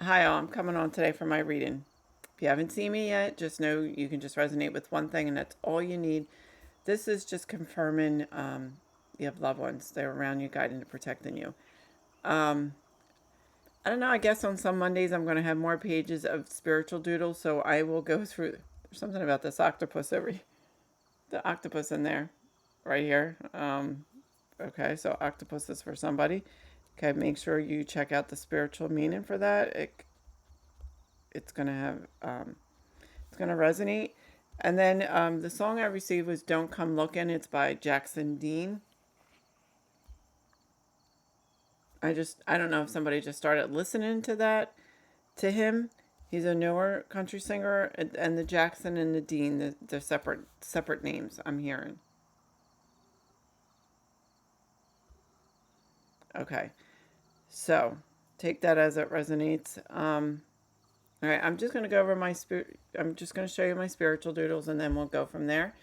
Hi, all. I'm coming on today for my reading. If you haven't seen me yet, just know you can just resonate with one thing, and that's all you need. This is just confirming you have loved ones. They're around you, guiding and protecting you. Um, I don't know. I guess on some Mondays I'm going to have more pages of spiritual doodles, so I will go through. There's something about this octopus the octopus in there, right here. Okay, so octopus is for somebody. Okay, make sure you check out the spiritual meaning for that. It's gonna have it's gonna resonate. And then the song I received was "Don't Come Lookin." It's by Jackson Dean. I don't know if somebody just started listening to that to him. He's a newer country singer, and the Jackson and the Dean, they're separate names. I'm hearing. Okay, so take that as it resonates. All right, I'm just gonna go over my spirit. I'm just gonna show you my spiritual doodles, and then we'll go from there.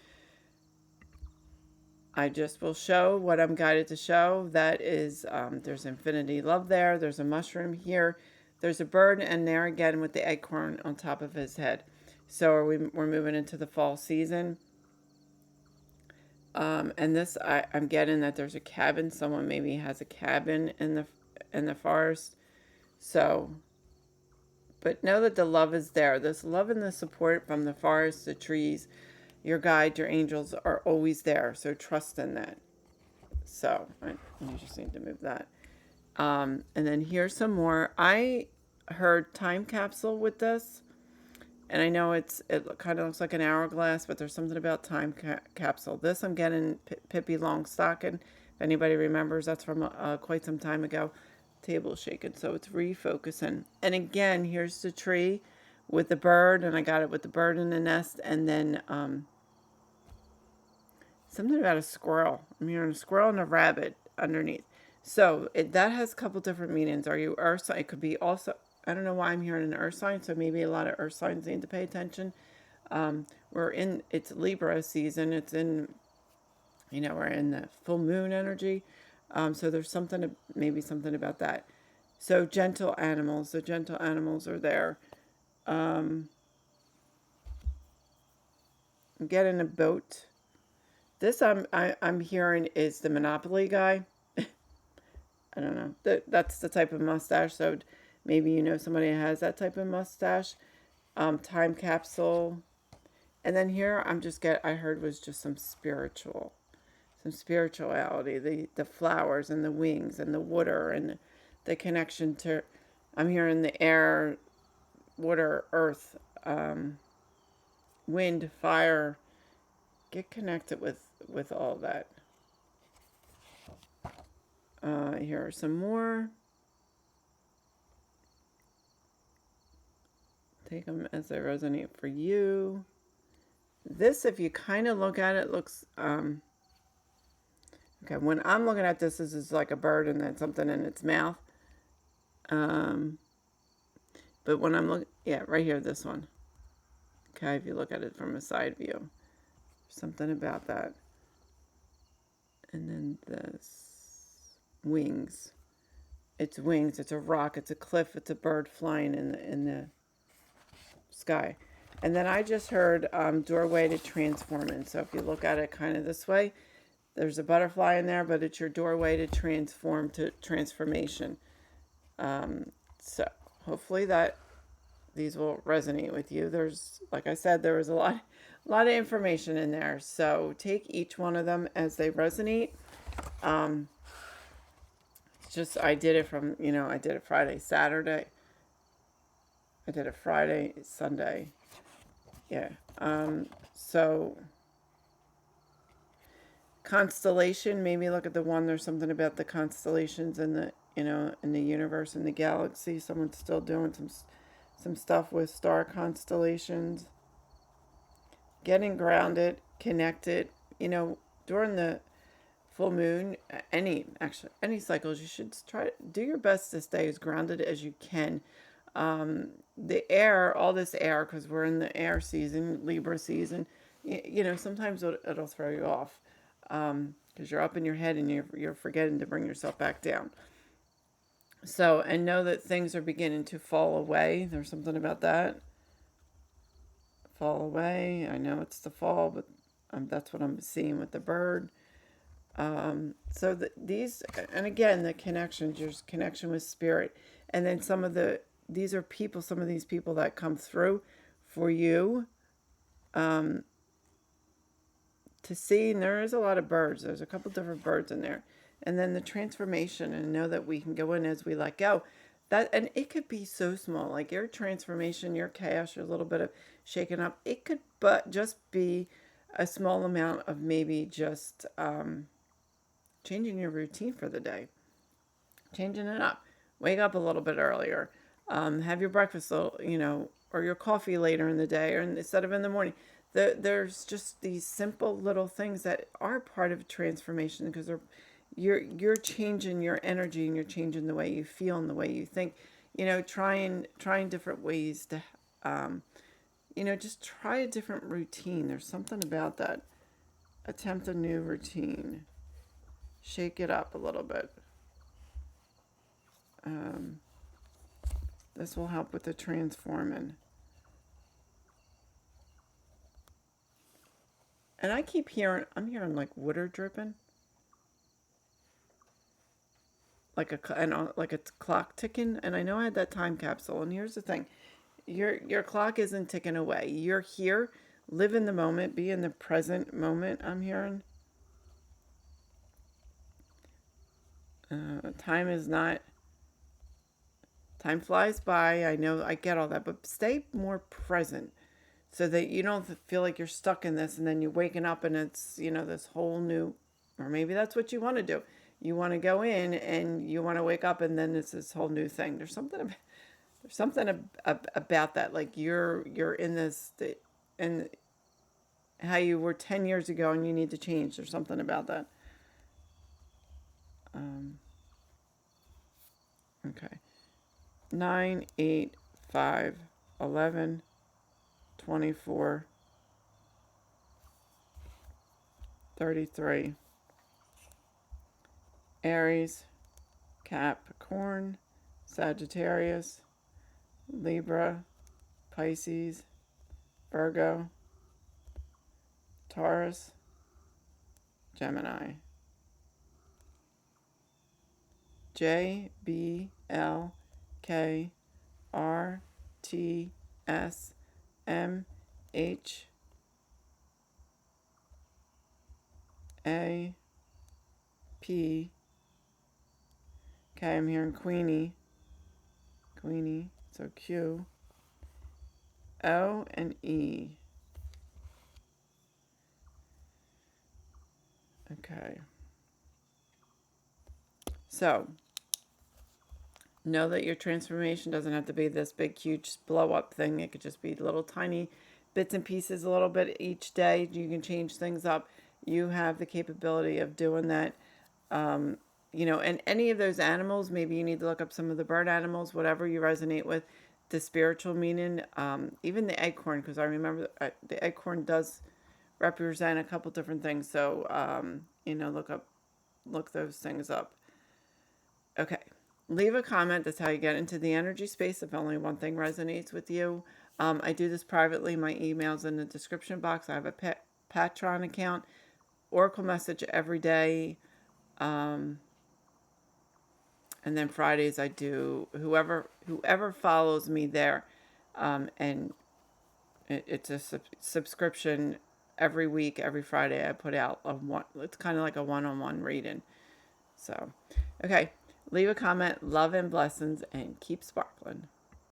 I just will show what I'm guided to show. That is, there's infinity love there. There's a mushroom here. There's a bird, and there again with the acorn on top of his head. So we're moving into the fall season. And this, I'm getting that there's a cabin. Someone maybe has a cabin in the forest. So, but know that the love is there. This love and the support from the forest, the trees, your guide, your angels are always there. So trust in that. So you just need to move that. And then here's some more. I heard time capsule with this, and I know it kind of looks like an hourglass, but there's something about time capsule. This I'm getting Pippi Longstocking. If anybody remembers, that's from quite some time ago. Table shaking, so it's refocusing. And again, here's the tree with the bird, and I got it with the bird in the nest, and then something about a squirrel. I'm hearing a squirrel and a rabbit underneath. So that has a couple different meanings. Are you earth sign? It could be also, I don't know why I'm hearing an earth sign, so maybe a lot of earth signs need to pay attention. It's Libra season. It's in, we're in the full moon energy. So there's maybe something about that. So the gentle animals are there. Um, I'm getting a boat. This I'm hearing is the Monopoly guy. I don't know. That's the type of mustache. So maybe you know somebody that has that type of mustache. Time capsule. And then here I heard was just some spirituality. The flowers and the wings and the water and the connection to. I'm hearing the air, water, earth, wind, fire. Get connected with all that. Here are some more. Take them as they resonate for you. This, if you kind of look at it, looks okay. When I'm looking at this is like a bird and then something in its mouth. Um, but when I'm looking, yeah, right here, this one. Okay, if you look at it from a side view, something about that. And then this wings. It's wings. It's a rock. It's a cliff. It's a bird flying in the sky. And then I just heard doorway to transforming. So if you look at it kind of this way, there's a butterfly in there, but it's your doorway to transformation. So hopefully that these will resonate with you. There's, like I said, there was a lot of information in there. So take each one of them as they resonate. Um, just I did it from I did it Friday, Saturday. I did it Friday, Sunday. Yeah. So constellation, maybe look at the one. There's something about the constellations in the universe, in the galaxy. Someone's still doing some stuff with star constellations. Getting grounded, connected. During the full moon, any cycles, you should try to do your best to stay as grounded as you can. The air, all this air, because we're in the air season, Libra season, sometimes it'll throw you off, because you're up in your head and you're forgetting to bring yourself back down. So, and know that things are beginning to fall away. There's something about that. Fall away. I know it's the fall, but that's what I'm seeing with the bird. So these, and again, the connections, your connection with spirit. And then these are people, some of these people that come through for you to see. And there is a lot of birds. There's a couple different birds in there. And then the transformation, and know that we can go in as we let go. That, and it could be so small, like your transformation, your chaos, your little bit of shaking up. It could but just be a small amount of maybe just changing your routine for the day, changing it up. Wake up a little bit earlier. Have your breakfast, or your coffee later in the day, or instead of in the morning. There's just these simple little things that are part of transformation, because you're changing your energy, and you're changing the way you feel and the way you think. Trying different ways to, just try a different routine. There's something about that. Attempt a new routine. Shake it up a little bit. This will help with the transforming. And I'm hearing like water dripping. Like a clock ticking. And I know I had that time capsule. And here's the thing. Your clock isn't ticking away. You're here. Live in the moment. Be in the present moment, I'm hearing. Time flies by. I know, I get all that, but stay more present so that you don't feel like you're stuck in this, and then you're waking up and it's, this whole new, or maybe that's what you want to do. You want to go in and you want to wake up and then it's this whole new thing. There's something about that. Like you're in this, and how you were 10 years ago and you need to change. There's something about that. Okay. 9, 8, 5, 11, 24, 33. Aries, Capricorn, Sagittarius, Libra, Pisces, Virgo, Taurus, Gemini. J, B, L, K, R, T, S, M, H, A, P. Okay, I'm hearing Queenie, so Q, O, and E. Okay. So, know that your transformation doesn't have to be this big, huge blow up thing. It could just be little tiny bits and pieces a little bit each day. You can change things up. You have the capability of doing that. And any of those animals, maybe you need to look up some of the bird animals, whatever you resonate with, the spiritual meaning, even the acorn, because I remember the acorn does represent a couple different things. So, look those things up. Okay. Leave a comment. That's how you get into the energy space if only one thing resonates with you. I do this privately. My email's in the description box. I have a Patreon account, Oracle message every day. And then Fridays I do whoever follows me there. And it's a subscription every week, every Friday I put out it's kind of like a one-on-one reading. So, okay. Leave a comment. Love and blessings, and keep sparkling.